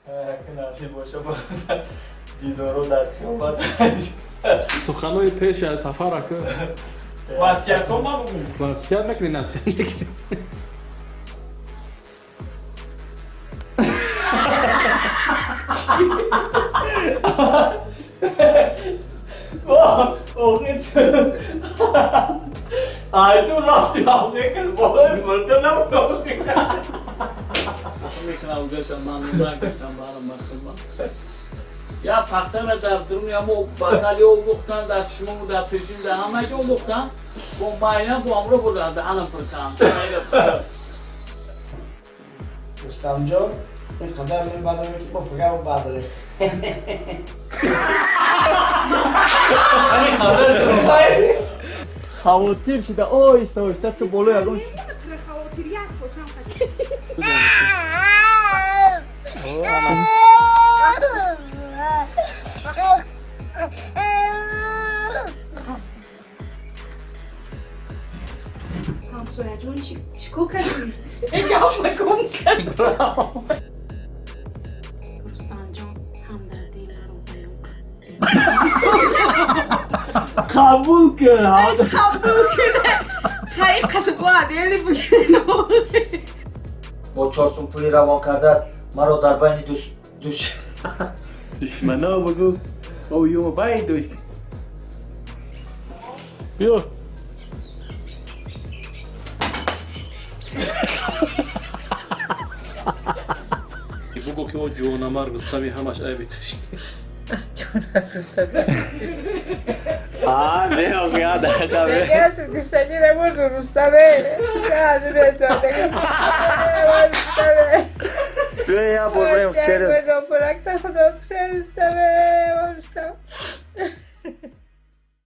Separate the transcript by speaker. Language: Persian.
Speaker 1: که نصیب باشه برادر دیدارو در خیابت
Speaker 2: سخنهای پیش از سفر که
Speaker 3: وصیت ها ما بگو.
Speaker 2: وصیت نکنی نصیحت نکنی.
Speaker 1: اوقی آی تو رفتی آقای که بالای مرده نمون اوقی
Speaker 3: میکنه اوجاشم من نگاه گفتم برام مخصوصا یا پختن در درون یا مو بطالی او گفتن در چشمون در پیشون در همه جا گفتن با ماینا با امرو بردن در الان پرتم
Speaker 4: رستم جان این قدر من بعد که با پگاه بعدره
Speaker 1: این خبر خواتیر شده آیسته آیسته تو بالای اگون
Speaker 5: نمیتونه خواتریت کجا همسایه جون چیکو کردی؟ گم کرد رستم جان همدردی مرا بیان کن
Speaker 1: قبول کرد
Speaker 5: قبول کنه خیلی قشنگ باید یعنی بگیرنو
Speaker 6: با 400 پولی روان کرده مرا در بین
Speaker 2: دشمنا بگو او یوم باید دوست بیا بگو که او جوانمر رستمی همش عیبی توش نه آقا یاد آقا
Speaker 7: تو گفتنی نمون رستمه نه رستمه
Speaker 6: بیا یا بریم سر
Speaker 7: خدا پرکتا خدا رستمه